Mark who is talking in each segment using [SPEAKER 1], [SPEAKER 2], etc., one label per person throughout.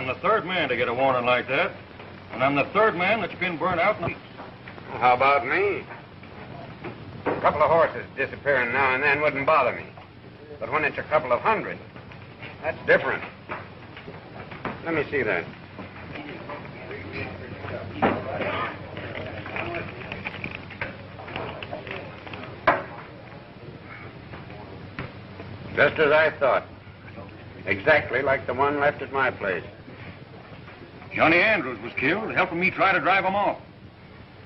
[SPEAKER 1] I'm the third man to get a warning like that. And I'm the third man that's been burned out in the weeks.
[SPEAKER 2] Well, how about me? A couple of horses disappearing now and then wouldn't bother me. But when it's a couple of hundred, that's different. Let me see that. Just as I thought. Exactly like the one left at my place.
[SPEAKER 1] Johnny Andrews was killed, helping me try to drive him off.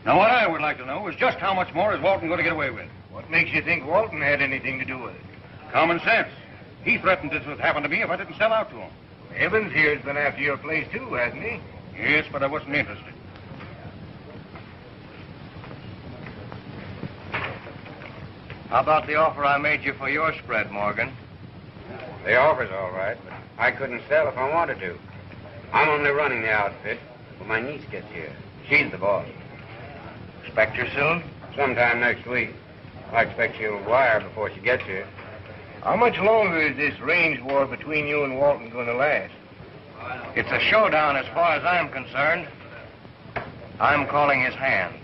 [SPEAKER 1] Now, what I would like to know is just how much more is Walton going to get away with?
[SPEAKER 3] What makes you think Walton had anything to do with it?
[SPEAKER 1] Common sense. He threatened this would happen to me if I didn't sell out to him.
[SPEAKER 3] Evans here's been after your place, too, hasn't he?
[SPEAKER 1] Yes, but I wasn't interested.
[SPEAKER 4] How about the offer I made you for your spread, Morgan?
[SPEAKER 2] The offer's all right, but I couldn't sell if I wanted to. I'm only running the outfit when my niece gets here. She's the boss.
[SPEAKER 4] Expect her soon?
[SPEAKER 2] Sometime next week. I expect she'll wire before she gets here.
[SPEAKER 3] How much longer is this range war between you and Walton going to last?
[SPEAKER 4] It's a showdown as far as I'm concerned. I'm calling his hand.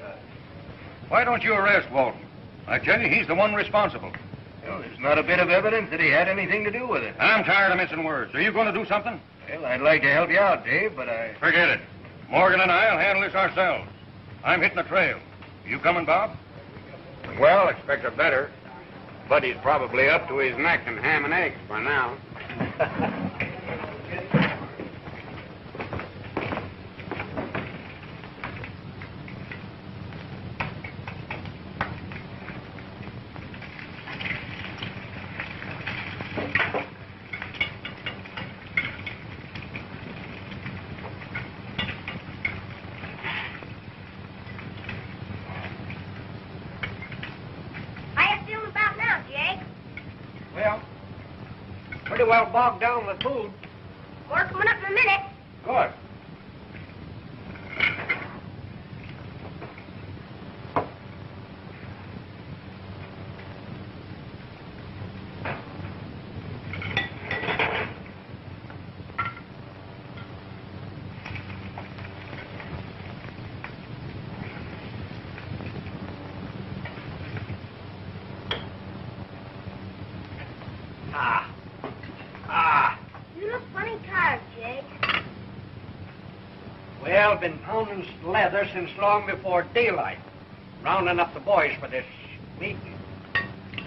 [SPEAKER 1] Why don't you arrest Walton? I tell you, he's the one responsible.
[SPEAKER 3] Well, there's not a bit of evidence that he had anything to do with it.
[SPEAKER 1] I'm tired of missing words. Are you going to do something?
[SPEAKER 3] Well, I'd like to help you out, Dave, but I...
[SPEAKER 1] Forget it. Morgan and I'll handle this ourselves. I'm hitting the trail. You coming, Bob?
[SPEAKER 2] Well, expect a better. Buddy's probably up to his neck in ham and eggs by now.
[SPEAKER 5] Pretty well bogged down with food.
[SPEAKER 6] More coming up in a minute.
[SPEAKER 5] Good. Well, been pounding leather since long before daylight. Rounding up the boys for this meeting.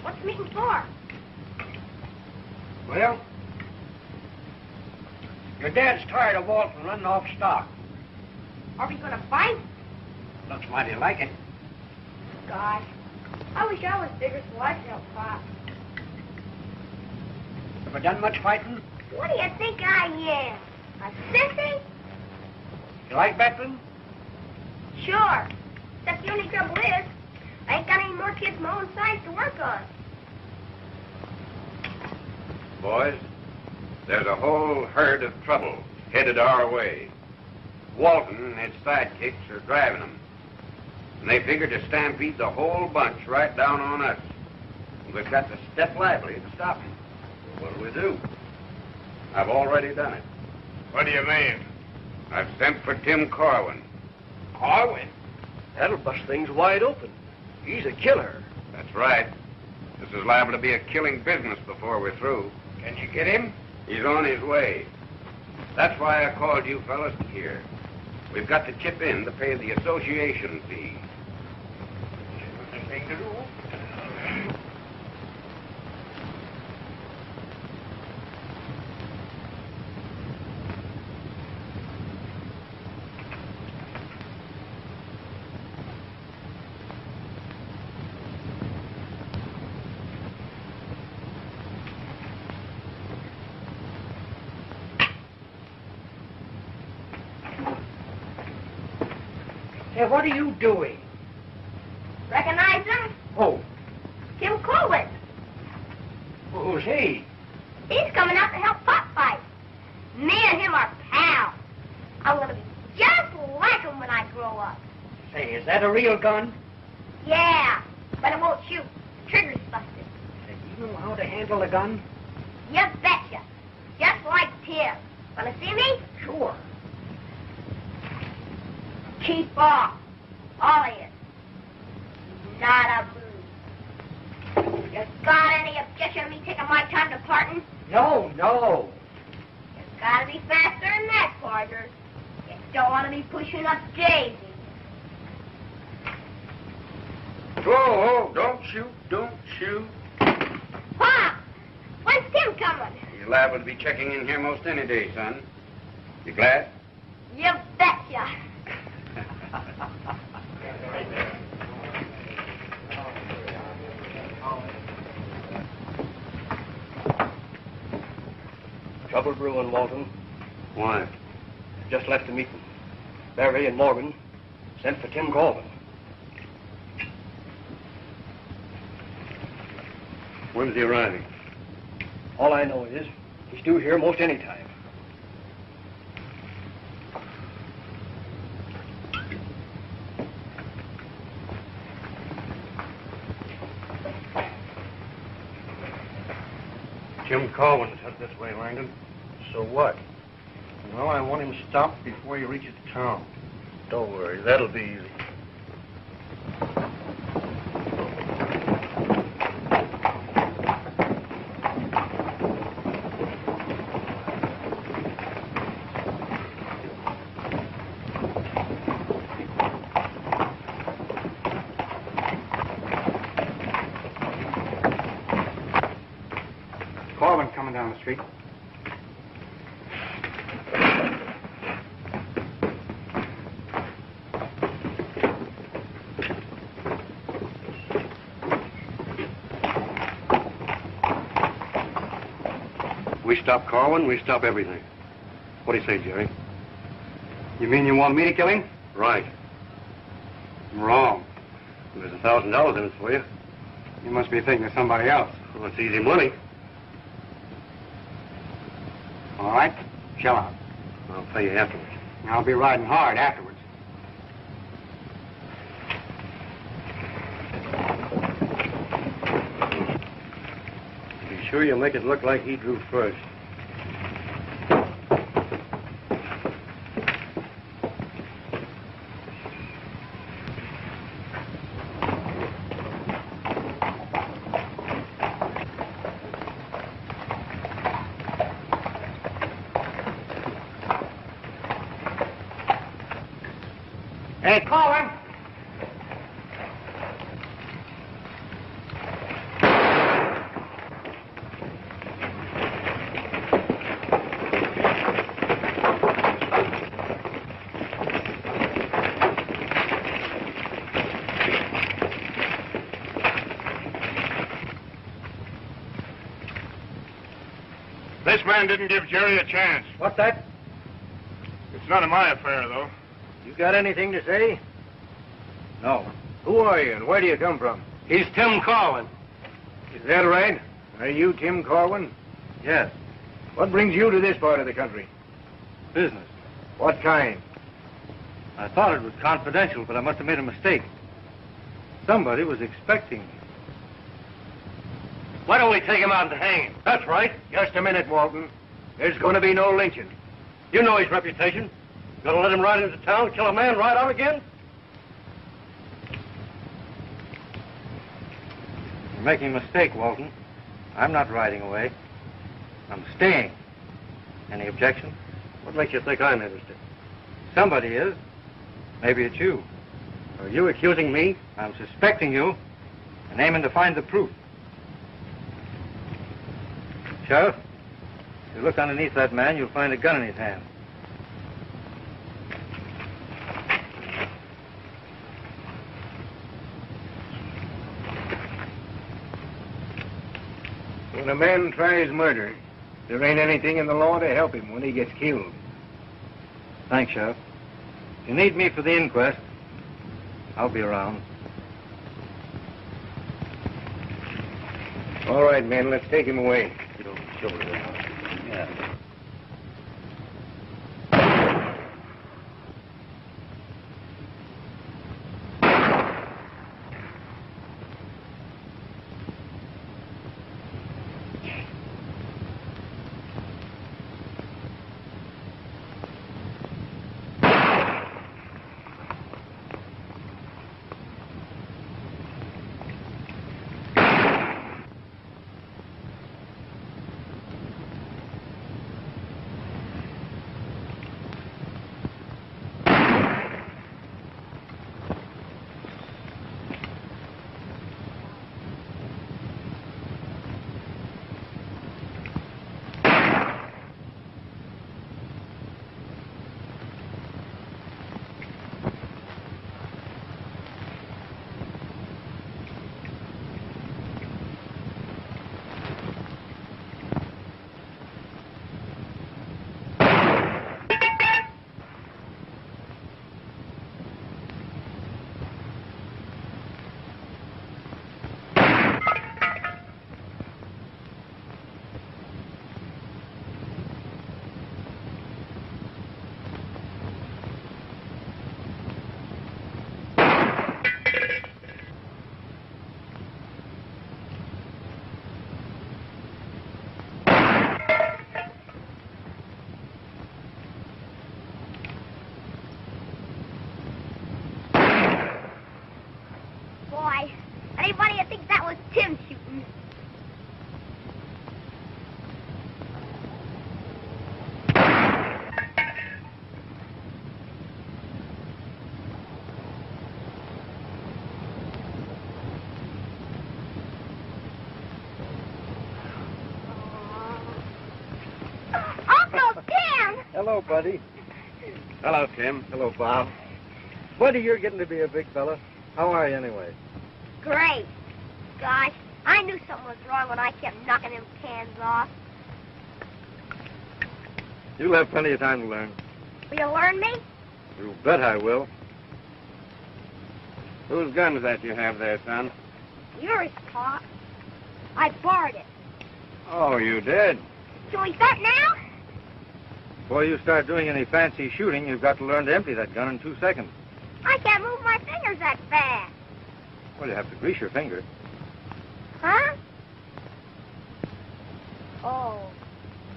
[SPEAKER 6] What's the meeting for?
[SPEAKER 5] Well, your dad's tired of Walton running off stock.
[SPEAKER 6] Are we going to fight?
[SPEAKER 5] Looks mighty like it.
[SPEAKER 6] Gosh, I wish I was bigger so I could help Pop.
[SPEAKER 5] Ever done much fighting?
[SPEAKER 6] What do you think I am? A sissy?
[SPEAKER 5] You like veterans?
[SPEAKER 6] Sure. Except the only trouble is, I ain't got any more kids my own size to work on.
[SPEAKER 2] Boys, there's a whole herd of trouble headed our way. Walton and his sidekicks are driving them. And they figure to stampede the whole bunch right down on us. We've got to step lively to stop them. What do we do? I've already done it.
[SPEAKER 3] What do you mean?
[SPEAKER 2] I've sent for Tim Corwin.
[SPEAKER 5] Corwin? That'll bust things wide open. He's a killer.
[SPEAKER 2] That's right. This is liable to be a killing business before we're through.
[SPEAKER 5] Can you get him?
[SPEAKER 2] He's on his way. That's why I called you fellas here. We've got to chip in to pay the association fee.
[SPEAKER 5] Thing to do. Hey, what are you doing?
[SPEAKER 6] Recognize him?
[SPEAKER 5] Oh,
[SPEAKER 6] Tim Corwin.
[SPEAKER 5] who's he?
[SPEAKER 6] He's coming out to help Pop fight. Me and him are pals. I'm going to be just like him when I grow up.
[SPEAKER 5] Say, is that a real gun?
[SPEAKER 6] Yeah, but it won't shoot. The trigger's busted.
[SPEAKER 5] Say, you know how to handle a gun?
[SPEAKER 6] You betcha. Just like Tim. Want to see me?
[SPEAKER 5] Sure.
[SPEAKER 6] Keep off. All of you. Not a move. You got any objection to me taking my time departing?
[SPEAKER 5] No.
[SPEAKER 6] You gotta be faster than that, partner. You don't want to be pushing up Daisy.
[SPEAKER 2] Whoa, don't shoot.
[SPEAKER 6] Pop! When's Tim coming?
[SPEAKER 2] You're liable to be checking in here most any day, son. You glad?
[SPEAKER 6] You betcha.
[SPEAKER 4] Trouble brewing, Walton.
[SPEAKER 2] Why?
[SPEAKER 4] Just left the meeting. Barry and Morgan sent for Tim Corwin.
[SPEAKER 2] When's he arriving?
[SPEAKER 4] All I know is he's due here most any time.
[SPEAKER 3] Tim Corwin's headed this way, Langdon. So what? Well, I want him stopped before he reaches town. Don't worry, that'll be easy.
[SPEAKER 1] Corwin coming down the street.
[SPEAKER 3] We stop Corwin, we stop everything. What do you say, Jerry?
[SPEAKER 1] You mean you want me to kill him?
[SPEAKER 3] Right.
[SPEAKER 1] I'm wrong.
[SPEAKER 3] There's $1,000 in it for you.
[SPEAKER 1] You must be thinking of somebody else.
[SPEAKER 3] Well, it's easy money.
[SPEAKER 1] All right, shell out.
[SPEAKER 3] I'll pay you afterwards.
[SPEAKER 1] I'll be riding hard afterwards.
[SPEAKER 3] Be sure you make it look like he drew first.
[SPEAKER 5] Hey, Corwin.
[SPEAKER 3] This man didn't give Jerry a chance.
[SPEAKER 5] What's that?
[SPEAKER 3] It's none of my affair, though.
[SPEAKER 5] You got anything to say?
[SPEAKER 4] No.
[SPEAKER 5] Who are you and where do you come from?
[SPEAKER 4] He's Tim Corwin.
[SPEAKER 5] Is that right? Are you Tim Corwin?
[SPEAKER 4] Yes.
[SPEAKER 5] What brings you to this part of the country?
[SPEAKER 4] Business.
[SPEAKER 5] What kind?
[SPEAKER 4] I thought it was confidential, but I must have made a mistake. Somebody was expecting me. Why don't we take him out and hang him? That's right.
[SPEAKER 5] Just a minute, Walton. There's going to be no lynching.
[SPEAKER 4] You know his reputation. Gonna let him ride into town, kill a man, ride out again? You're making a mistake, Walton. I'm not riding away. I'm staying. Any objection?
[SPEAKER 3] What makes you think I'm interested?
[SPEAKER 4] Somebody is. Maybe it's you.
[SPEAKER 3] Are you accusing me?
[SPEAKER 4] I'm suspecting you and aiming to find the proof. Sheriff, if you look underneath that man, you'll find a gun in his hand.
[SPEAKER 5] When a man tries murder, there ain't anything in the law to help him when he gets killed.
[SPEAKER 4] Thanks, Sheriff. If you need me for the inquest, I'll be around.
[SPEAKER 5] All right, men, let's take him away.
[SPEAKER 3] Get over the shoulder there.
[SPEAKER 4] Yeah.
[SPEAKER 6] Uncle Tim!
[SPEAKER 4] Hello, buddy.
[SPEAKER 2] Hello, Tim.
[SPEAKER 4] Hello, Bob. Buddy, you're getting to be a big fella. How are you anyway?
[SPEAKER 6] Great. Gosh, I knew something was wrong when I kept knocking them cans off.
[SPEAKER 4] You'll have plenty of time to learn.
[SPEAKER 6] Will you learn me?
[SPEAKER 4] You bet I will.
[SPEAKER 2] Whose gun is that you have there, son?
[SPEAKER 6] Yours, Pop. I borrowed it.
[SPEAKER 2] Oh, you did?
[SPEAKER 6] Can we start now?
[SPEAKER 4] Before you start doing any fancy shooting, you've got to learn to empty that gun in 2 seconds.
[SPEAKER 6] I can't move my fingers that fast.
[SPEAKER 4] Well, you have to grease your finger.
[SPEAKER 6] Huh? Oh,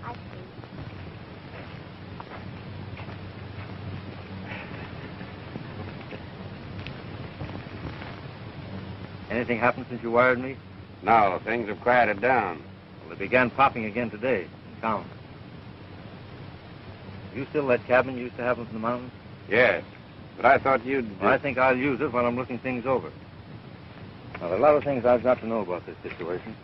[SPEAKER 6] I see.
[SPEAKER 4] Anything happened since you wired me?
[SPEAKER 2] No, things have quieted down.
[SPEAKER 4] Well, they began popping again today in town. You still that cabin you used to have up in the mountains?
[SPEAKER 2] Yes, but I thought you'd...
[SPEAKER 4] Well, I think I'll use it while I'm looking things over. Now, there are a lot of things I've got to know about this situation.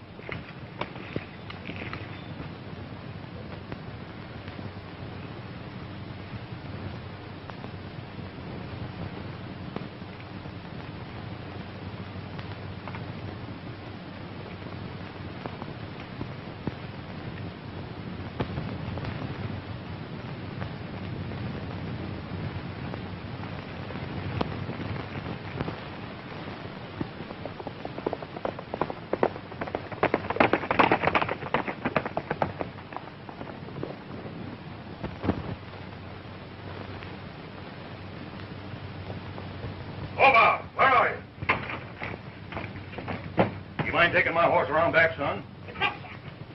[SPEAKER 1] Taking my horse around back, son?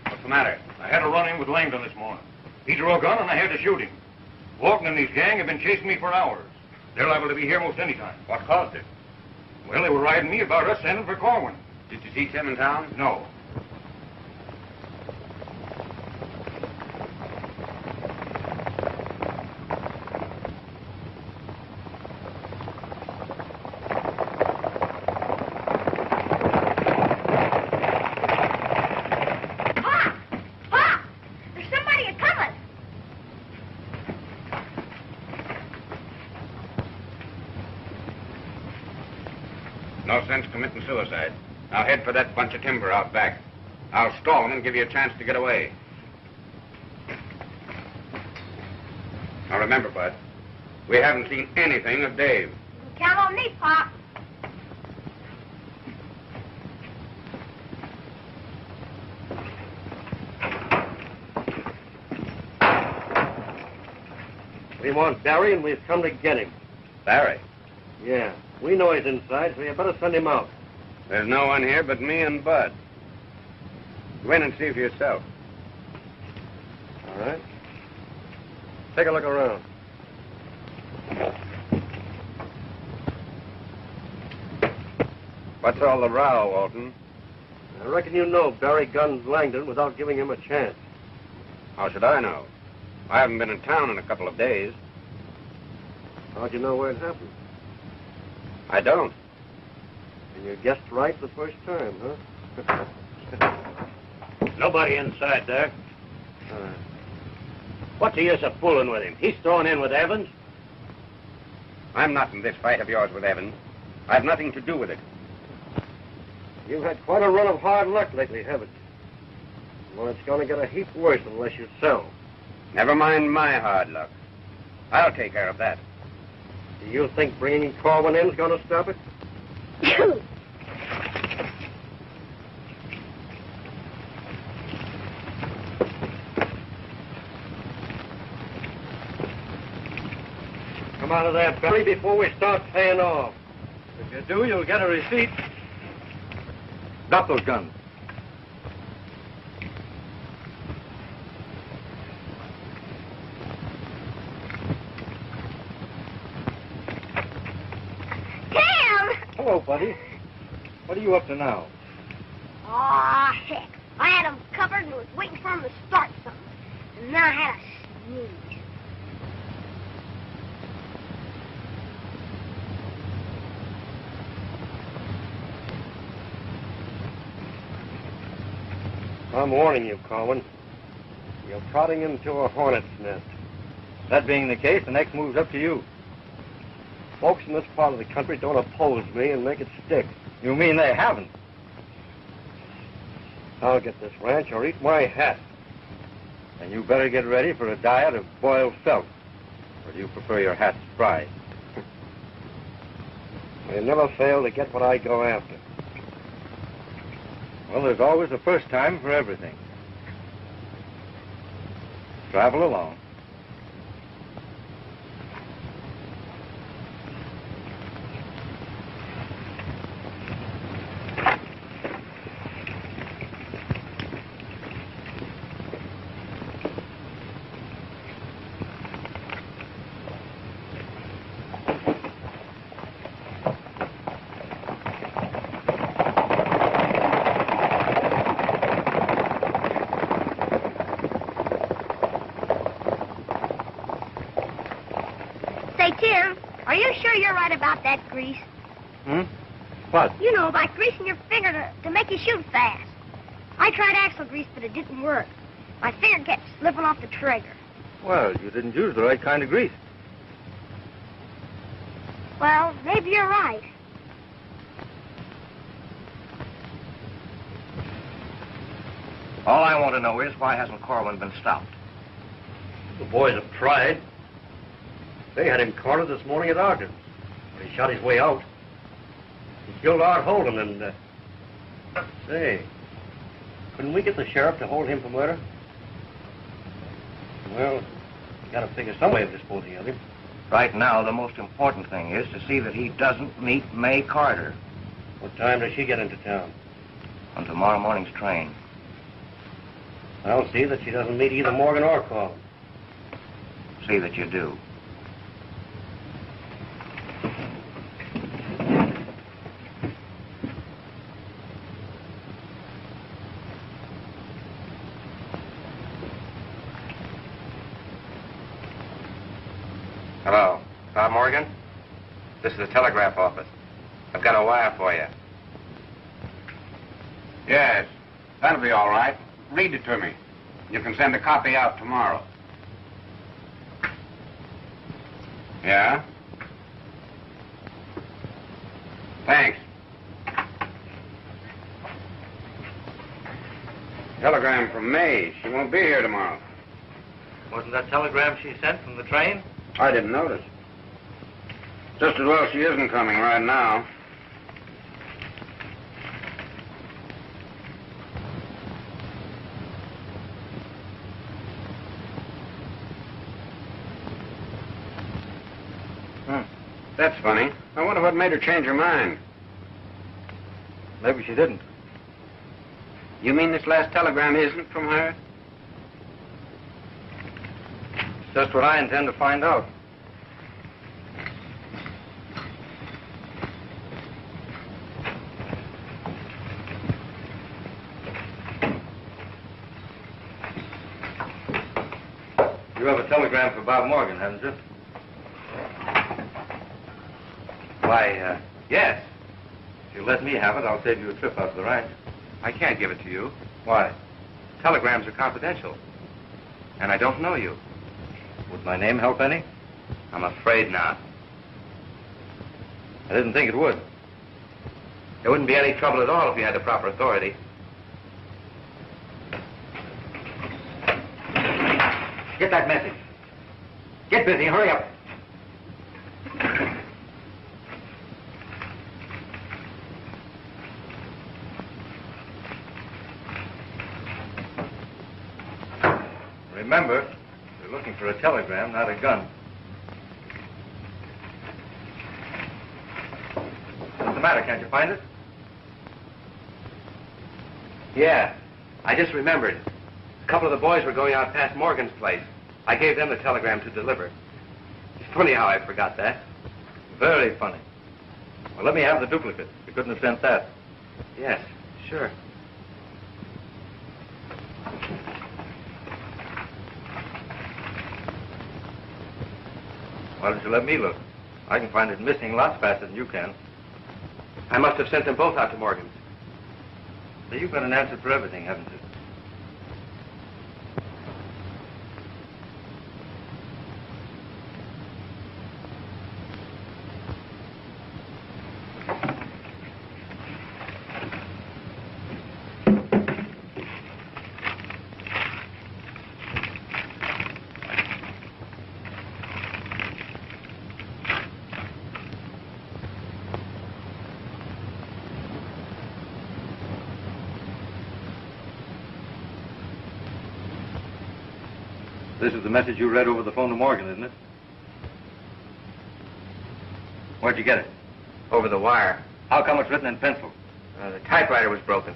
[SPEAKER 2] What's the matter?
[SPEAKER 1] I had a run-in with Langdon this morning. He drew a gun and I had to shoot him. Walton and his gang have been chasing me for hours. They're liable to be here most any time.
[SPEAKER 2] What caused it?
[SPEAKER 1] Well, they were riding me about us sending for Corwin.
[SPEAKER 2] Did you see Tim in town?
[SPEAKER 1] No.
[SPEAKER 2] No sense committing suicide. I'll head for that bunch of timber out back. I'll stall them and give you a chance to get away. Now remember, Bud, we haven't seen anything of Dave.
[SPEAKER 6] You can count on me, Pop.
[SPEAKER 3] We want Barry, and we've come to get him.
[SPEAKER 2] Barry?
[SPEAKER 3] Yeah. We know he's inside, so you better send him out.
[SPEAKER 2] There's no one here but me and Bud. Go in and see for yourself.
[SPEAKER 3] All right. Take a look around.
[SPEAKER 2] What's all the row, Walton?
[SPEAKER 3] I reckon you know Barry guns Langdon without giving him a chance.
[SPEAKER 2] How should I know? I haven't been in town in a couple of days.
[SPEAKER 3] How'd you know where it happened?
[SPEAKER 2] I don't.
[SPEAKER 3] And you guessed right the first time, huh?
[SPEAKER 5] Nobody inside there.
[SPEAKER 3] All right.
[SPEAKER 5] What's the use of fooling with him? He's thrown in with Evans.
[SPEAKER 2] I'm not in this fight of yours with Evans. I've nothing to do with it.
[SPEAKER 3] You've had quite a run of hard luck lately, haven't you? Well, it's going to get a heap worse unless you sell.
[SPEAKER 2] Never mind my hard luck. I'll take care of that.
[SPEAKER 3] Do you think bringing Corwin in is going to stop it? Come out of there, Barry, before we start paying off.
[SPEAKER 4] If you do, you'll get a receipt. Drop those guns. Hello, buddy. What are you up to now?
[SPEAKER 6] Aw, heck. I had him covered and was waiting for him to start something. And then I had a sneeze.
[SPEAKER 3] I'm warning you, Corwin. You're prodding into a hornet's nest.
[SPEAKER 4] That being the case, the next move's up to you.
[SPEAKER 3] Folks in this part of the country don't oppose me and make it stick.
[SPEAKER 4] You mean they haven't?
[SPEAKER 3] I'll get this ranch or eat my hat.
[SPEAKER 4] And you better get ready for a diet of boiled felt. Or do you prefer your hats fried?
[SPEAKER 3] You never fail to get what I go after.
[SPEAKER 4] Well, there's always a first time for everything. Travel along.
[SPEAKER 6] Tim, are you sure you're right about that grease?
[SPEAKER 4] What?
[SPEAKER 6] You know, about greasing your finger to make you shoot fast. I tried axle grease, but it didn't work. My finger kept slipping off the trigger.
[SPEAKER 4] Well, you didn't use the right kind of grease.
[SPEAKER 6] Well, maybe you're right.
[SPEAKER 1] All I want to know is why hasn't Corwin been stopped?
[SPEAKER 3] The boys have tried. They had him cornered this morning at Ogden's. When he shot his way out, he killed Art Holden and, say, couldn't we get the sheriff to hold him for murder? Well, you gotta figure some way of disposing of him.
[SPEAKER 1] Right now, the most important thing is to see that he doesn't meet May Carter.
[SPEAKER 3] What time does she get into town?
[SPEAKER 1] On tomorrow morning's train.
[SPEAKER 3] I'll see that she doesn't meet either Morgan or Corwin.
[SPEAKER 1] See that you do.
[SPEAKER 2] Hello. Bob Morgan? This is the telegraph office. I've got a wire for you. Yes, that'll be all right. Read it to me. You can send a copy out tomorrow. Yeah? Thanks. Telegram from May. She won't be here tomorrow.
[SPEAKER 4] Wasn't that telegram she sent from the train?
[SPEAKER 2] I didn't notice. Just as well she isn't coming right now. That's funny. I wonder what made her change her mind.
[SPEAKER 4] Maybe she didn't.
[SPEAKER 2] You mean this last telegram isn't from her?
[SPEAKER 4] It's just what I intend to find out. You have a telegram for Bob Morgan, haven't you? Why, yes. If you let me have it, I'll save you a trip out to the ranch.
[SPEAKER 2] I can't give it to you.
[SPEAKER 4] Why?
[SPEAKER 2] Telegrams are confidential. And I don't know you.
[SPEAKER 4] Would my name help any?
[SPEAKER 2] I'm afraid not.
[SPEAKER 4] I didn't think it would.
[SPEAKER 2] There wouldn't be any trouble at all if you had the proper authority.
[SPEAKER 5] Get that message. Get busy, hurry up.
[SPEAKER 4] Remember, you're looking for a telegram, not a gun. What's the matter? Can't you find it?
[SPEAKER 2] Yeah, I just remembered. A couple of the boys were going out past Morgan's place. I gave them the telegram to deliver. It's funny how I forgot that.
[SPEAKER 4] Very funny. Well, let me have the duplicate. You couldn't have sent that.
[SPEAKER 2] Yes, sure.
[SPEAKER 4] Why don't you let me look? I can find it missing lots faster than you can.
[SPEAKER 2] I must have sent them both out to Morgan's.
[SPEAKER 4] So you've got an answer for everything, haven't you? This is the message you read over the phone to Morgan, isn't it? Where'd you get it?
[SPEAKER 7] Over the wire.
[SPEAKER 4] How come it's written in pencil?
[SPEAKER 7] The typewriter was broken.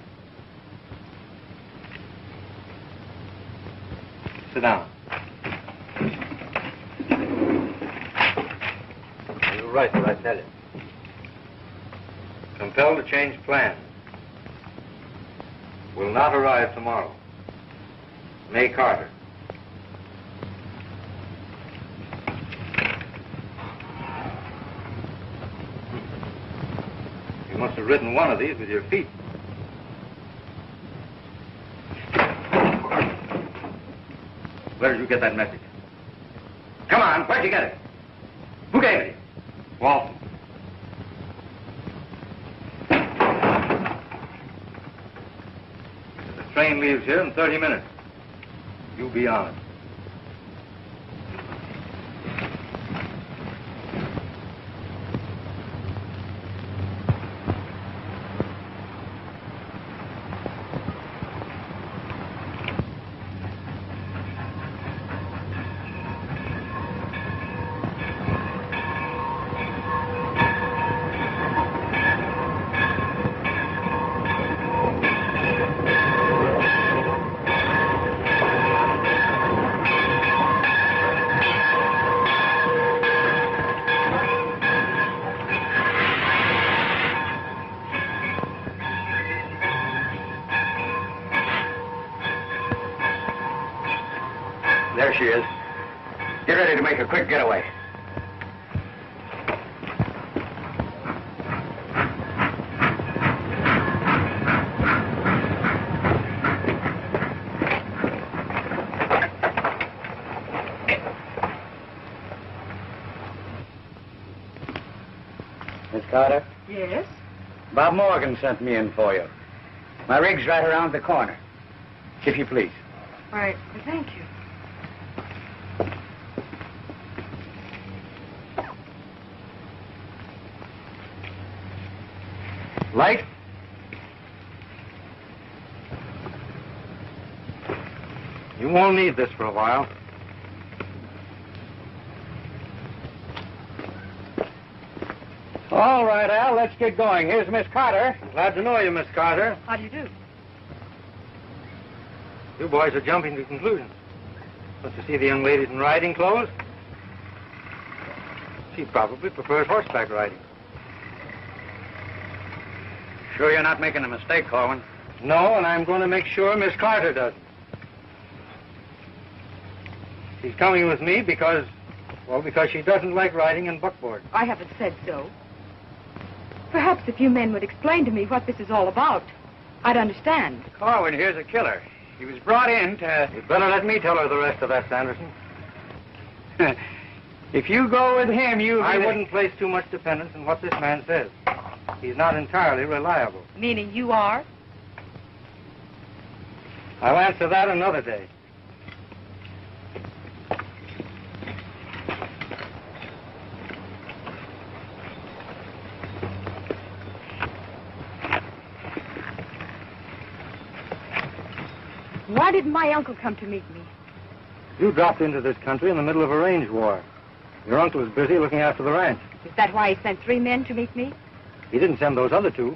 [SPEAKER 4] Sit down. You'll write what I tell you. Compelled to change plans. Will not arrive tomorrow. May Carter. You must have written one of these with your feet. Where did you get that message? Come on, where'd you get it? Who gave it to you? Walton. The train leaves here in 30 minutes. You be on it.
[SPEAKER 2] There she is. Get ready to make a quick getaway. Miss Carter?
[SPEAKER 8] Yes?
[SPEAKER 2] Bob Morgan sent me in for you. My rig's right around the corner. If you please.
[SPEAKER 8] Why, thank you.
[SPEAKER 2] Light?
[SPEAKER 4] You won't need this for a while.
[SPEAKER 2] All right, Al, let's get going. Here's Miss Carter.
[SPEAKER 4] Glad to know you, Miss Carter.
[SPEAKER 8] How do you do?
[SPEAKER 4] You boys are jumping to conclusions. Want to see the young ladies in riding clothes? She probably prefers horseback riding.
[SPEAKER 2] Sure you're not making a mistake, Corwin?
[SPEAKER 4] No, and I'm going to make sure Miss Carter doesn't. She's coming with me because she doesn't like riding in buckboard.
[SPEAKER 8] I haven't said so. Perhaps if you men would explain to me what this is all about, I'd understand.
[SPEAKER 2] Corwin, here's a killer. He was brought in to...
[SPEAKER 4] You'd better let me tell her the rest of that, Sanderson.
[SPEAKER 2] If you go with him,
[SPEAKER 4] I wouldn't place too much dependence on what this man says. He's not entirely reliable.
[SPEAKER 8] Meaning you are?
[SPEAKER 4] I'll answer that another day.
[SPEAKER 8] Why didn't my uncle come to meet me?
[SPEAKER 4] You dropped into this country in the middle of a range war. Your uncle is busy looking after the ranch.
[SPEAKER 8] Is that why he sent 3 men to meet me?
[SPEAKER 4] He didn't send those other 2.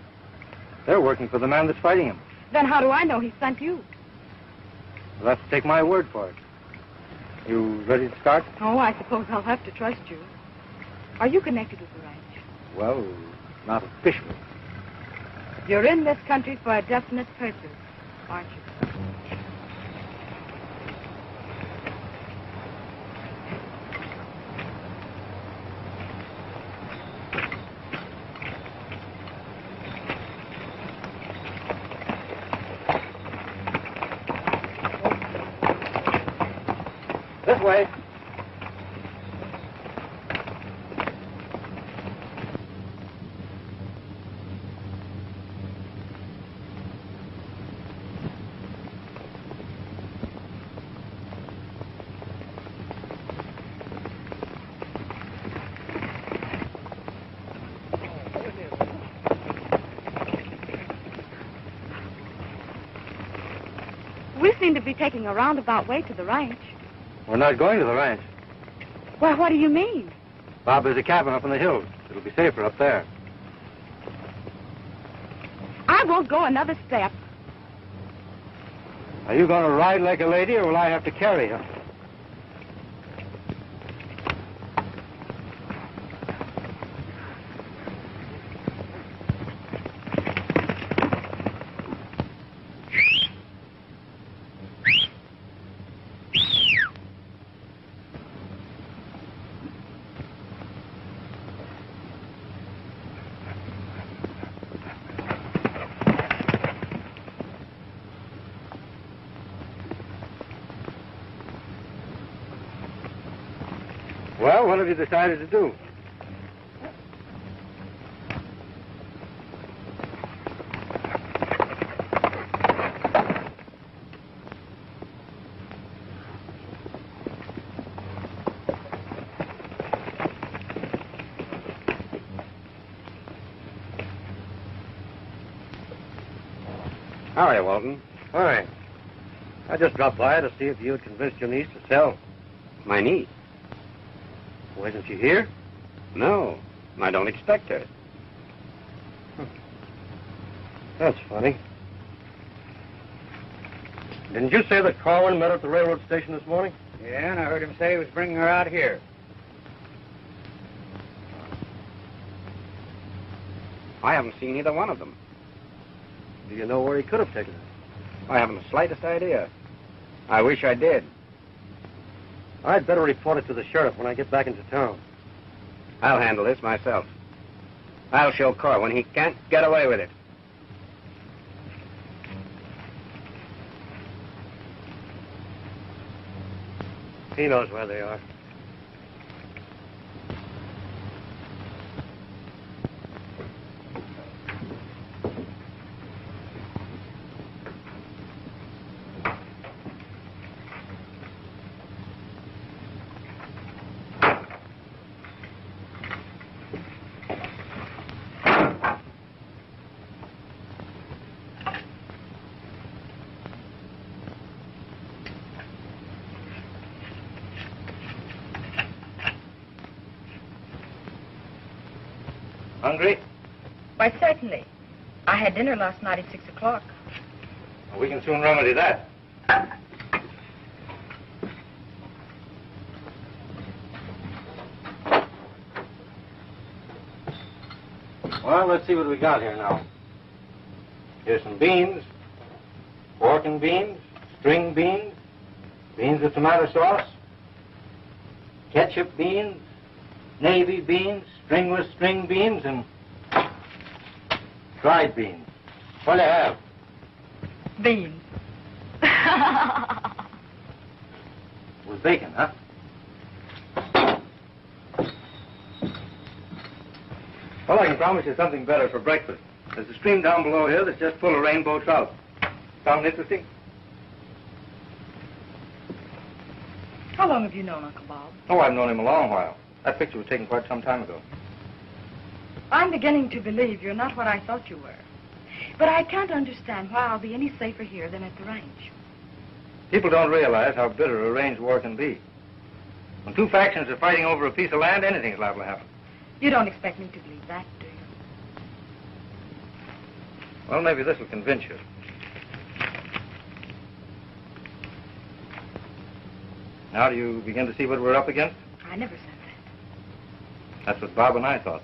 [SPEAKER 4] They're working for the man that's fighting him.
[SPEAKER 8] Then how do I know he sent you?
[SPEAKER 4] You'll have to take my word for it. You ready to start?
[SPEAKER 8] Oh, I suppose I'll have to trust you. Are you connected with the ranch?
[SPEAKER 4] Well, not officially.
[SPEAKER 8] You're in this country for a definite purpose, aren't you?
[SPEAKER 4] This way.
[SPEAKER 8] We seem to be taking a roundabout way to the ranch.
[SPEAKER 9] We're not going to the ranch.
[SPEAKER 8] Well, what do you mean?
[SPEAKER 9] Bob has a cabin up in the hills. It'll be safer up there.
[SPEAKER 8] I won't go another step.
[SPEAKER 9] Are you going to ride like a lady, or will I have to carry you? Well, what have you decided to do?
[SPEAKER 3] How are you, Walton?
[SPEAKER 9] Fine.
[SPEAKER 3] I just dropped by to see if you had convinced your niece to sell.
[SPEAKER 2] My niece?
[SPEAKER 3] Well, isn't she here?
[SPEAKER 2] No, I don't expect her.
[SPEAKER 3] That's funny. Didn't you say that Corwin met her at the railroad station this morning?
[SPEAKER 5] Yeah, and I heard him say he was bringing her out here.
[SPEAKER 2] I haven't seen either one of them.
[SPEAKER 3] Do you know where he could have taken her?
[SPEAKER 2] I haven't the slightest idea. I wish I did.
[SPEAKER 3] I'd better report it to the sheriff when I get back into town.
[SPEAKER 2] I'll handle this myself. I'll show Corwin he can't get away with it.
[SPEAKER 3] He knows where they are.
[SPEAKER 9] Hungry?
[SPEAKER 8] Why, certainly. I had dinner last night at 6 o'clock.
[SPEAKER 9] Well, we can soon remedy that. Well, let's see what we got here now. Here's some beans, pork and beans, string beans, beans with tomato sauce, ketchup beans, navy beans, string with string beans, and dried beans. What do you have?
[SPEAKER 8] Beans.
[SPEAKER 9] With bacon, huh? Well, I can promise you something better for breakfast. There's a stream down below here that's just full of rainbow trout. Sound interesting?
[SPEAKER 8] How long have you known Uncle Bob?
[SPEAKER 9] Oh, I've known him a long while. That picture was taken quite some time ago.
[SPEAKER 8] I'm beginning to believe you're not what I thought you were. But I can't understand why I'll be any safer here than at the ranch.
[SPEAKER 9] People don't realize how bitter a range war can be. When two factions are fighting over a piece of land, anything's liable to happen.
[SPEAKER 8] You don't expect me to believe that, do you?
[SPEAKER 9] Well, maybe this will convince you. Now do you begin to see what we're up against?
[SPEAKER 8] I never said that.
[SPEAKER 9] That's what Bob and I thought.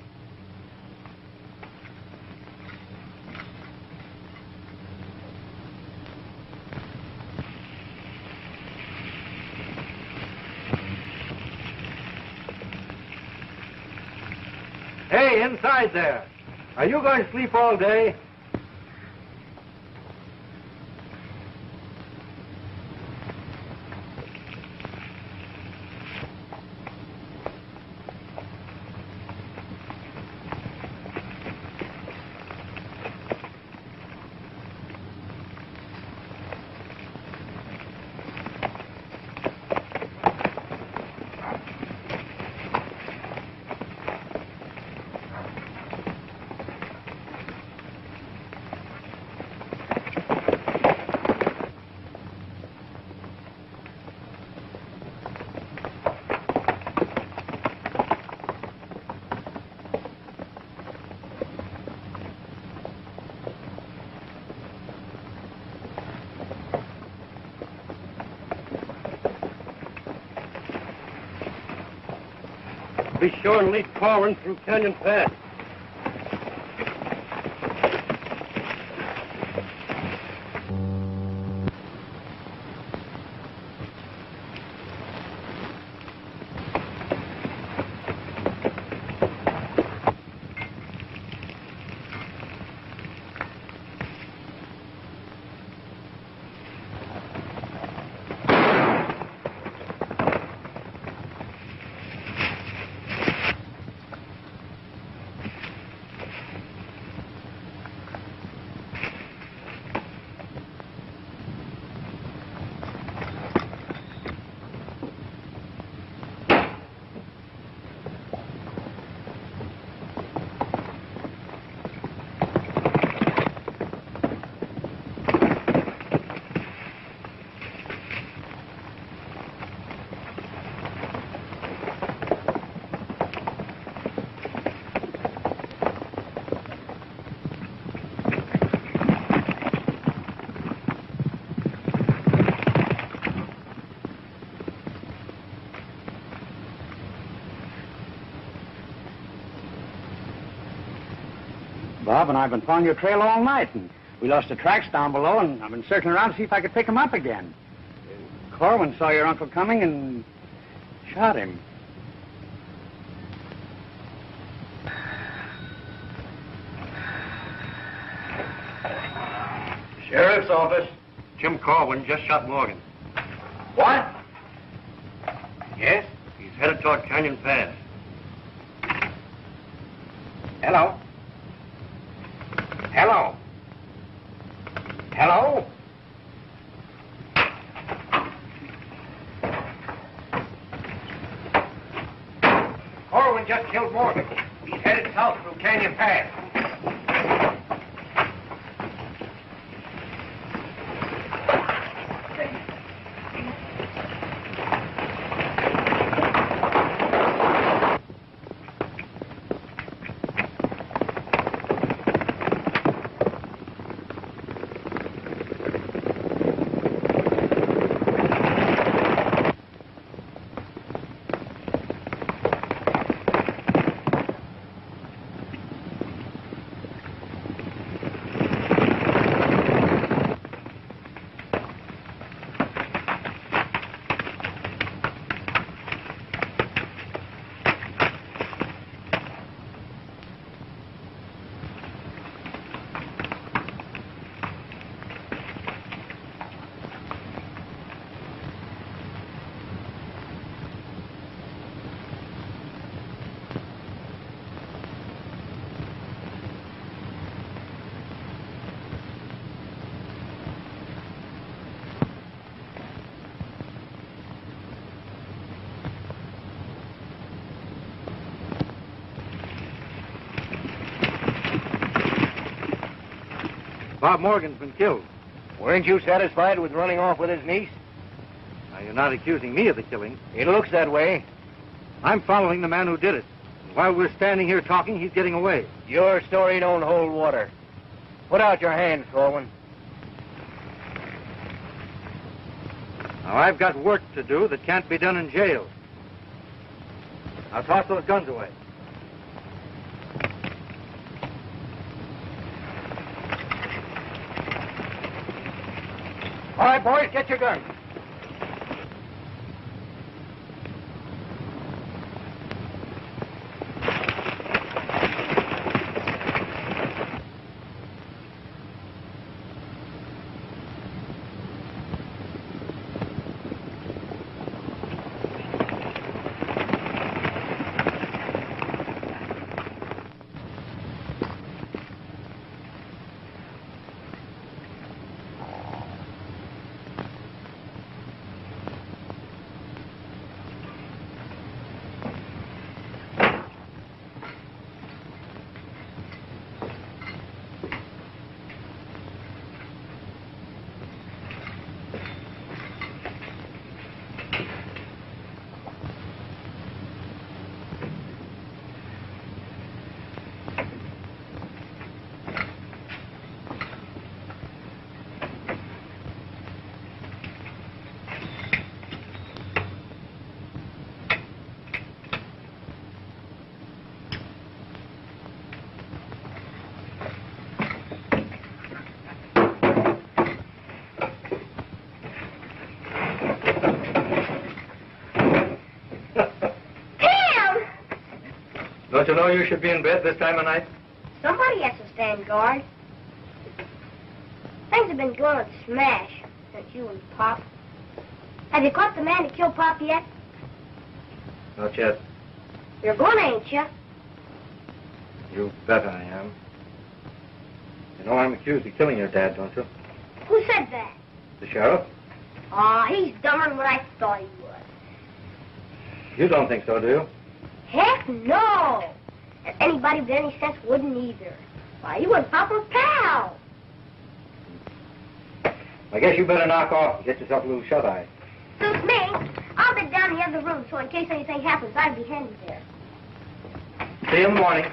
[SPEAKER 9] Hey, inside there. Are you going to sleep all day?
[SPEAKER 3] be sure and lead Corwin through Canyon Pass.
[SPEAKER 5] Bob and I have been following your trail all night, and we lost the tracks down below, and I've been circling around to see if I could pick them up again. Corwin saw your uncle coming and shot him.
[SPEAKER 3] Sheriff's office. Tim Corwin just shot Morgan.
[SPEAKER 5] What?
[SPEAKER 3] Yes? He's headed toward Canyon Pass.
[SPEAKER 5] Hello? Hello? Hello? Corwin just killed Morgan. He's headed south through Canyon Pass.
[SPEAKER 9] Bob Morgan's been killed.
[SPEAKER 5] Weren't you satisfied with running off with his niece?
[SPEAKER 9] Now, you're not accusing me of the killing.
[SPEAKER 5] It looks that way.
[SPEAKER 9] I'm following the man who did it. And while we're standing here talking, he's getting away.
[SPEAKER 5] Your story don't hold water. Put out your hands, Corwin.
[SPEAKER 9] Now, I've got work to do that can't be done in jail. Now, toss those guns away.
[SPEAKER 5] All right, boys, get your guns.
[SPEAKER 9] Don't you know you should be in bed this time of night?
[SPEAKER 6] Somebody has to stand guard. Things have been going smash since you and Pop. Have you caught the man that killed Pop yet?
[SPEAKER 9] Not yet.
[SPEAKER 6] You're going, ain't you?
[SPEAKER 9] You bet I am. You know I'm accused of killing your dad, don't you?
[SPEAKER 6] Who said that?
[SPEAKER 9] The sheriff?
[SPEAKER 6] Aw, he's dumber than what I thought he was.
[SPEAKER 9] You don't think so, do you?
[SPEAKER 6] Heck no! And anybody with any sense wouldn't either. Why, you and Pop were pals.
[SPEAKER 9] I guess you better knock off and get yourself a little shut-eye.
[SPEAKER 6] Suits me. I'll be down in the other room, so in case anything happens, I'd be handy there.
[SPEAKER 9] See you in the morning.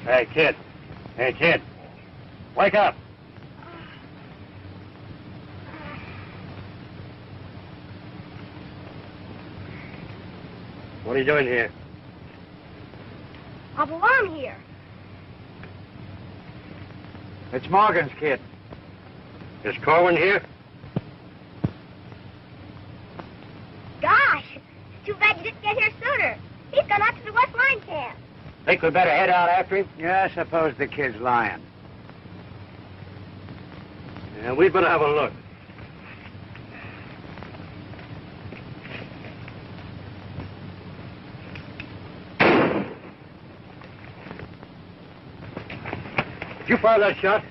[SPEAKER 3] Hey, kid. Hey, kid. Wake up. What are you doing here?
[SPEAKER 6] I belong here.
[SPEAKER 5] It's Morgan's kid.
[SPEAKER 3] Is Corwin here?
[SPEAKER 6] Gosh, it's too bad you didn't get here sooner. He's gone out to the West Line camp.
[SPEAKER 3] Think we better head out after him?
[SPEAKER 5] Yeah, I suppose the kid's lying.
[SPEAKER 3] Yeah, we'd better have a look. Did you fire that shot?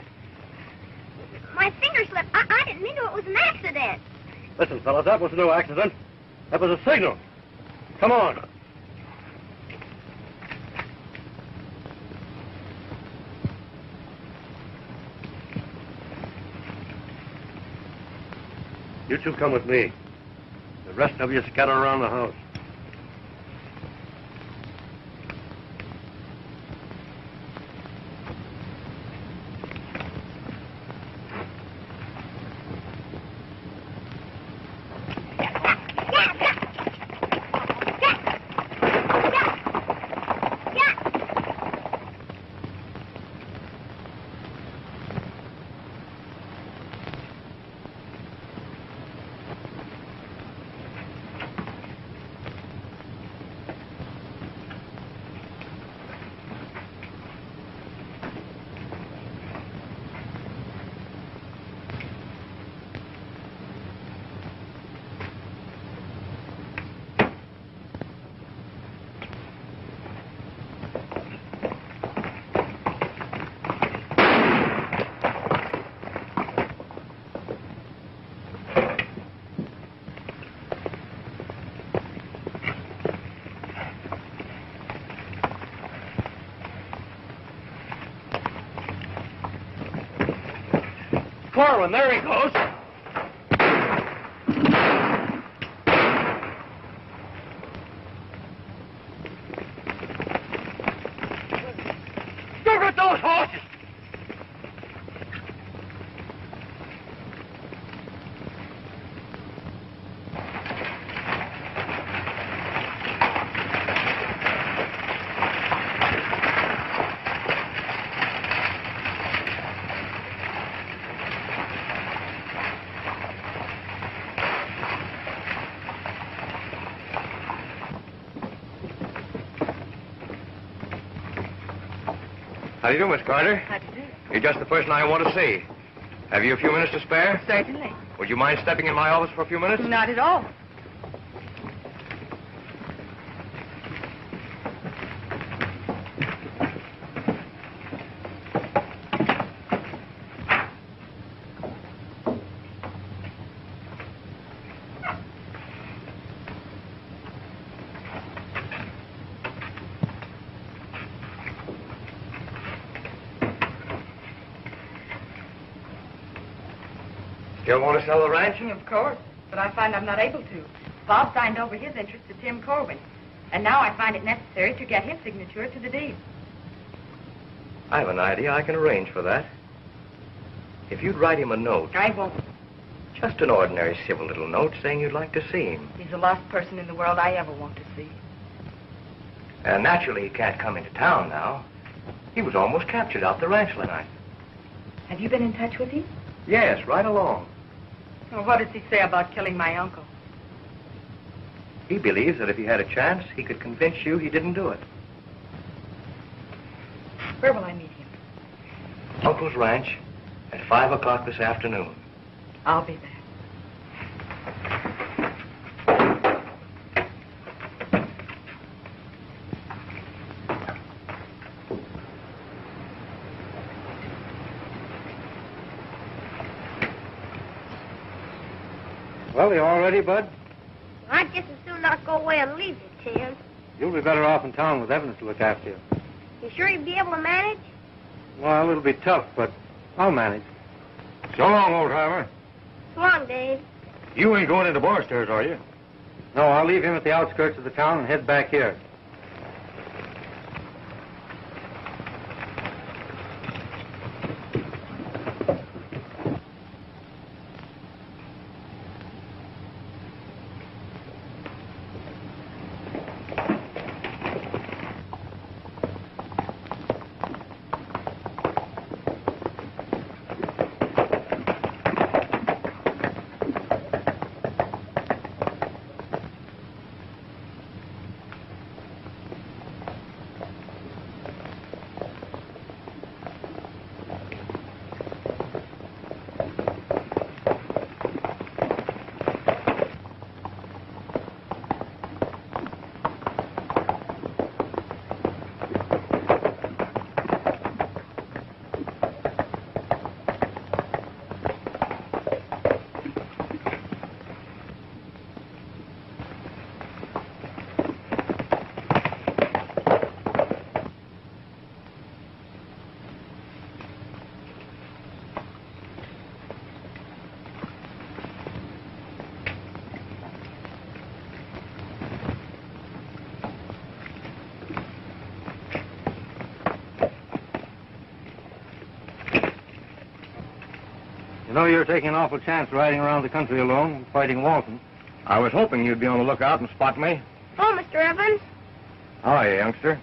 [SPEAKER 6] My finger slipped. I didn't mean to. It was an accident.
[SPEAKER 3] Listen, fellas, that was no accident. That was a signal. Come on. You two come with me. The rest of you scatter around the house. Corwin, there he goes. Look at those horses.
[SPEAKER 7] How do you do, Miss Carter?
[SPEAKER 8] How do you do?
[SPEAKER 7] You're just the person I want to see. Have you a few minutes to spare?
[SPEAKER 8] Certainly.
[SPEAKER 7] Would you mind stepping in my office for a few minutes?
[SPEAKER 8] Not at all.
[SPEAKER 7] Still want to sell the ranch?
[SPEAKER 8] Of course, but I find I'm not able to. Bob signed over his interest to Tim Corwin, and now I find it necessary to get his signature to the deed.
[SPEAKER 7] I have an idea. I can arrange for that. If you'd write him a note,
[SPEAKER 8] I won't.
[SPEAKER 7] just an ordinary civil little note saying you'd like to see him.
[SPEAKER 8] He's the last person in the world I ever want to see.
[SPEAKER 7] Naturally, he can't come into town now. He was almost captured out the ranch last night.
[SPEAKER 8] Have you been in touch with him?
[SPEAKER 7] Yes, right along.
[SPEAKER 8] Well, what does he say about killing my uncle?
[SPEAKER 7] He believes that if he had a chance, he could convince you he didn't do it.
[SPEAKER 8] Where will I meet him?
[SPEAKER 7] Uncle's ranch at 5 o'clock this afternoon.
[SPEAKER 8] I'll be there.
[SPEAKER 9] Well, you all ready, Bud?
[SPEAKER 6] I'd just as soon not go away and leave you, Tim.
[SPEAKER 9] You'll be better off in town with Evans to look after you.
[SPEAKER 6] You sure you'll be able to manage?
[SPEAKER 9] Well, it'll be tough, but I'll manage.
[SPEAKER 1] So long, old timer.
[SPEAKER 6] So long, Dave.
[SPEAKER 1] You ain't going into Barstairs, are you?
[SPEAKER 9] No, I'll leave him at the outskirts of the town and head back here. You know you're taking an awful chance riding around the country alone, fighting Walton.
[SPEAKER 1] I was hoping you'd be on the lookout and spot me.
[SPEAKER 6] Oh, Mr. Evans.
[SPEAKER 1] How are you, youngster?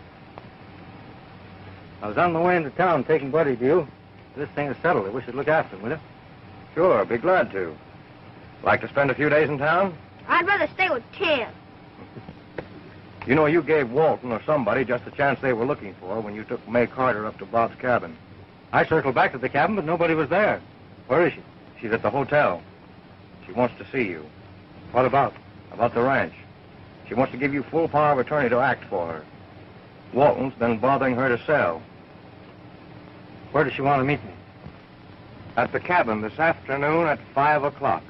[SPEAKER 9] I was on my way into town taking Buddy to you. This thing is settled. I wish you'd look after him, will you?
[SPEAKER 1] Sure, be glad to. Like to spend a few days in town?
[SPEAKER 6] I'd rather stay with Tim.
[SPEAKER 1] You know, you gave Walton or somebody just the chance they were looking for when you took May Carter up to Bob's cabin.
[SPEAKER 9] I circled back to the cabin, but nobody was there. Where is she?
[SPEAKER 1] She's at the hotel. She wants to see you.
[SPEAKER 9] What about?
[SPEAKER 1] About the ranch. She wants to give you full power of attorney to act for her. Walton's been bothering her to sell.
[SPEAKER 9] Where does she want to meet me?
[SPEAKER 1] At the cabin this afternoon at 5 o'clock.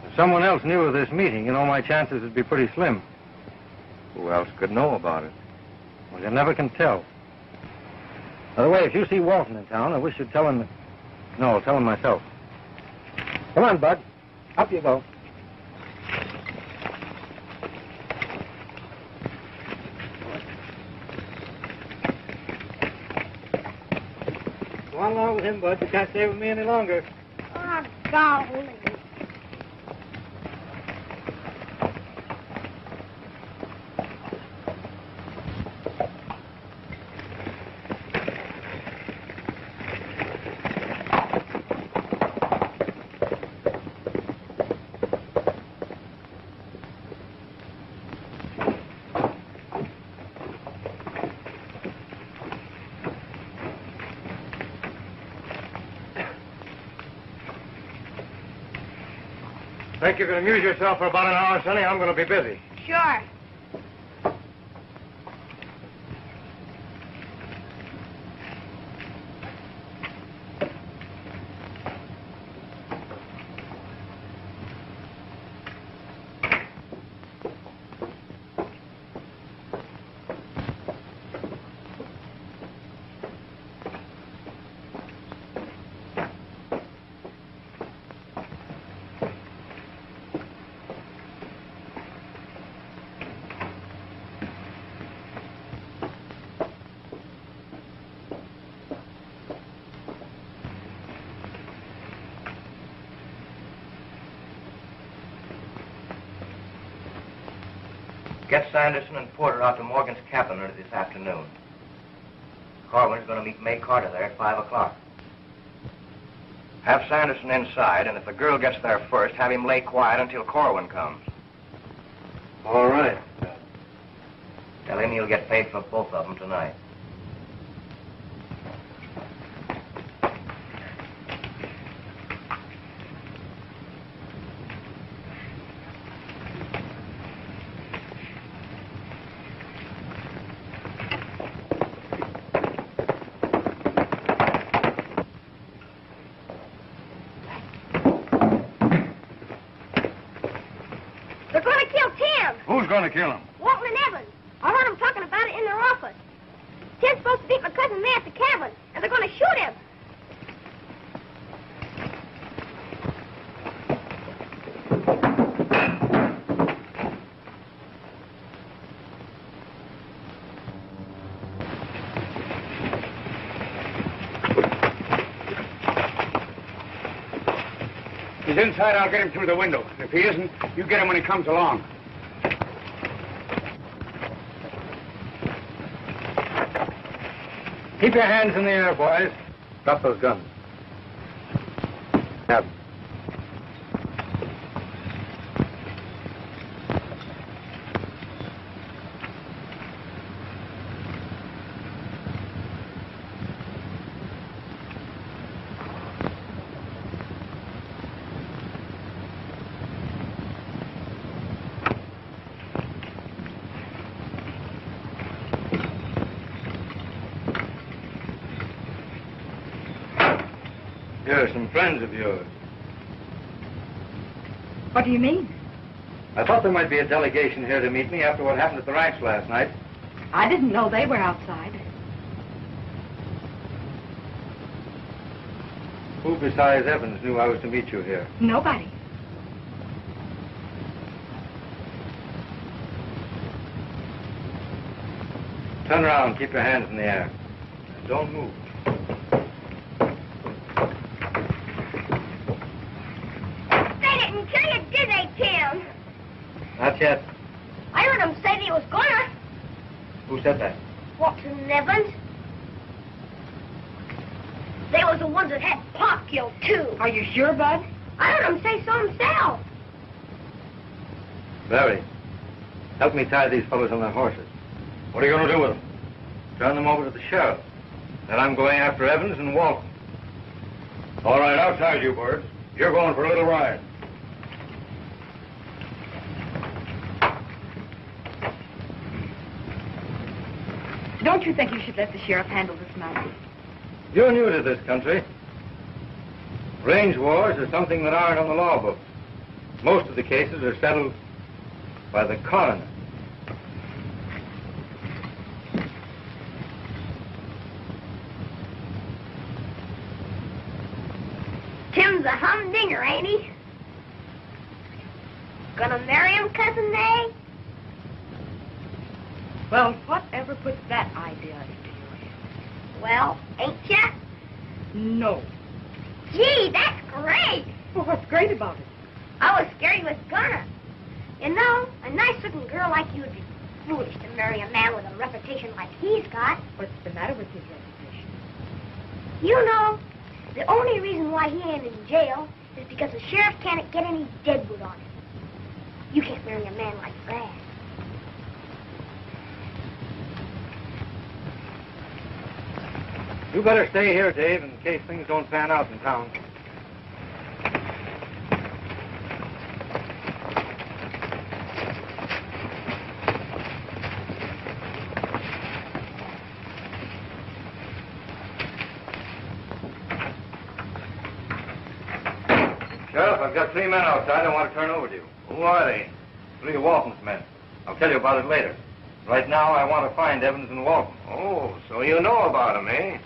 [SPEAKER 9] If someone else knew of this meeting, you know my chances would be pretty slim.
[SPEAKER 1] Who else could know about it?
[SPEAKER 9] Well, you never can tell. By the way, if you see Walton in town, I wish you'd tell him... No, I'll tell him myself. Come on, Bud. Up you go. Go on along with him, Bud. You can't stay with me any longer.
[SPEAKER 6] Oh, golly.
[SPEAKER 5] Think you can amuse yourself for about an hour, Sonny? I'm going to be busy.
[SPEAKER 6] Sure.
[SPEAKER 7] Get Sanderson and Porter out to Morgan's cabin this afternoon. Corwin's going to meet May Carter there at 5 o'clock. Have Sanderson inside, and if the girl gets there first, have him lay quiet until Corwin comes.
[SPEAKER 9] All right.
[SPEAKER 7] Tell him you'll get paid for both of them tonight.
[SPEAKER 6] They're going to kill Tim.
[SPEAKER 1] Who's going to kill him?
[SPEAKER 6] Walton and Evans. I heard them talking about it in their office. Tim's supposed to beat my cousin May at the cabin, and they're going to shoot him.
[SPEAKER 5] He's inside. I'll get him through the window. If he isn't, you get him when he comes along. Keep your hands in the air, boys. Drop those guns. Have them.
[SPEAKER 9] Here are some friends of yours.
[SPEAKER 8] What do you mean?
[SPEAKER 9] I thought there might be a delegation here to meet me after what happened at the ranch last night.
[SPEAKER 8] I didn't know they were outside.
[SPEAKER 9] Who besides Evans knew I was to meet you here?
[SPEAKER 8] Nobody.
[SPEAKER 9] Turn around. Keep your hands in the air. Don't move.
[SPEAKER 6] Did they, Tim?
[SPEAKER 9] Not yet.
[SPEAKER 6] I heard him say that he was gonna.
[SPEAKER 9] Who said that?
[SPEAKER 6] Walton and Evans. They was the ones that had Pop killed, too.
[SPEAKER 8] Are you sure, Bud?
[SPEAKER 6] I heard him say so himself.
[SPEAKER 9] Larry, help me tie these fellows on their horses.
[SPEAKER 5] What are you going to do with them?
[SPEAKER 9] Turn them over to the sheriff. Then I'm going after Evans and Walton.
[SPEAKER 1] All right, outside you birds. You're going for a little ride.
[SPEAKER 8] Don't you think you should let the sheriff handle this matter?
[SPEAKER 9] You're new to this country. Range wars are something that aren't on the law books. Most of the cases are settled by the coroner.
[SPEAKER 6] singer, ain't he? Gonna marry him, Cousin May?
[SPEAKER 8] Well, whatever put that idea into your head?
[SPEAKER 6] Well, ain't ya?
[SPEAKER 8] No.
[SPEAKER 6] Gee, that's great.
[SPEAKER 8] Well, what's great about it?
[SPEAKER 6] I was scared he was gonna. You know, a nice-looking girl like you would be foolish to marry a man with a reputation like he's got.
[SPEAKER 8] What's the matter with his reputation?
[SPEAKER 6] You know, the only reason why he ain't in jail is because the sheriff can't get any deadwood on him. You can't marry a man like that.
[SPEAKER 9] You better stay here, Dave, in case things don't pan out in town.
[SPEAKER 4] Sheriff, I've got 3 men outside I want to turn over to you.
[SPEAKER 2] Who are they?
[SPEAKER 4] 3 of Walton's men. I'll tell you about it later. Right now, I want to find Evans and Walton.
[SPEAKER 2] Oh, so you know about them, eh?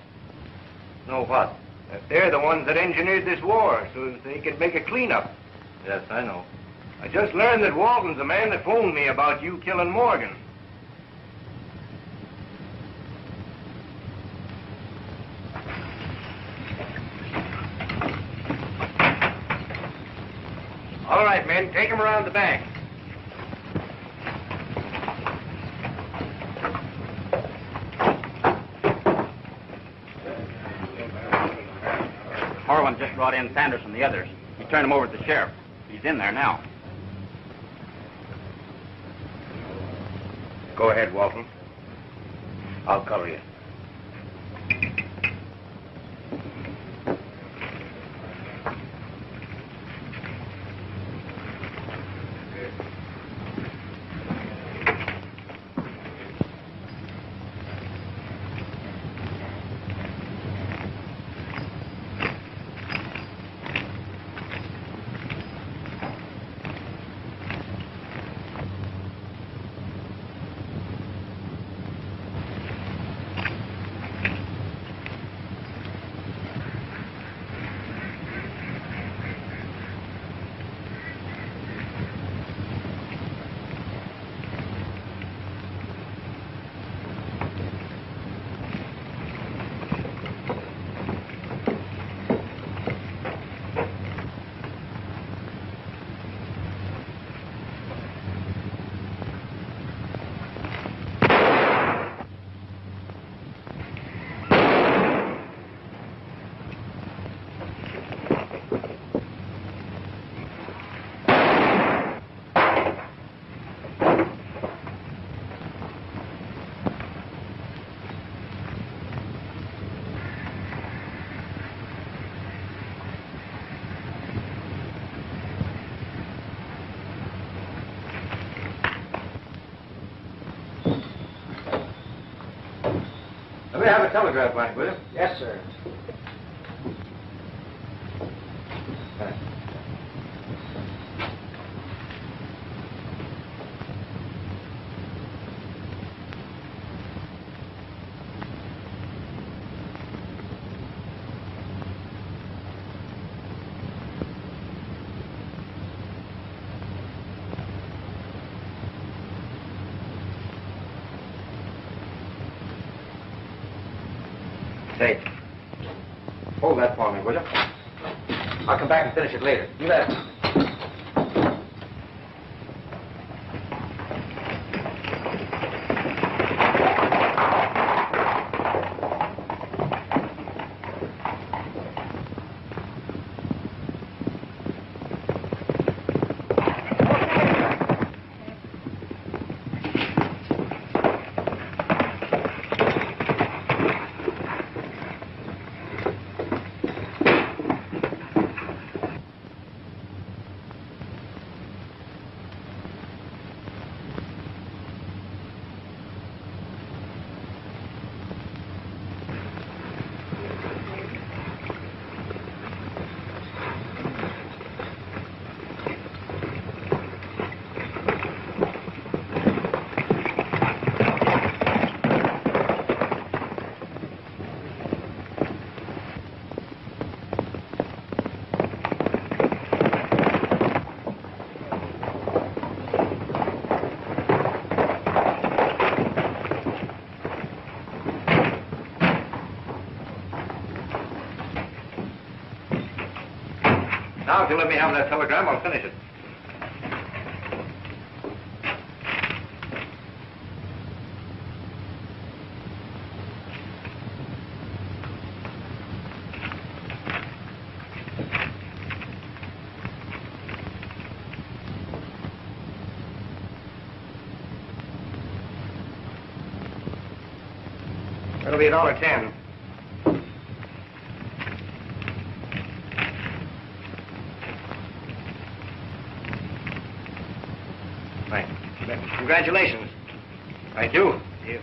[SPEAKER 4] Know what?
[SPEAKER 2] That they're the ones that engineered this war so that they could make a cleanup.
[SPEAKER 4] Yes, I know.
[SPEAKER 2] I just learned that Walton's the man that phoned me about you killing Morgan. All right, men, take him around the back.
[SPEAKER 5] Corwin just brought in Sanders and the others. He turned him over to the sheriff. He's in there now.
[SPEAKER 2] Go ahead, Walton. I'll cover you.
[SPEAKER 4] Let me have a telegraph blank, will you?
[SPEAKER 9] Yes, sir.
[SPEAKER 4] Thanks. Say, hold that for me, will you? I'll come back and finish it later. You bet. if you let me have that telegram, I'll finish it.
[SPEAKER 7] That'll be $1.10.
[SPEAKER 4] Thanks.
[SPEAKER 7] Congratulations.
[SPEAKER 4] Thank you.
[SPEAKER 7] Yeah,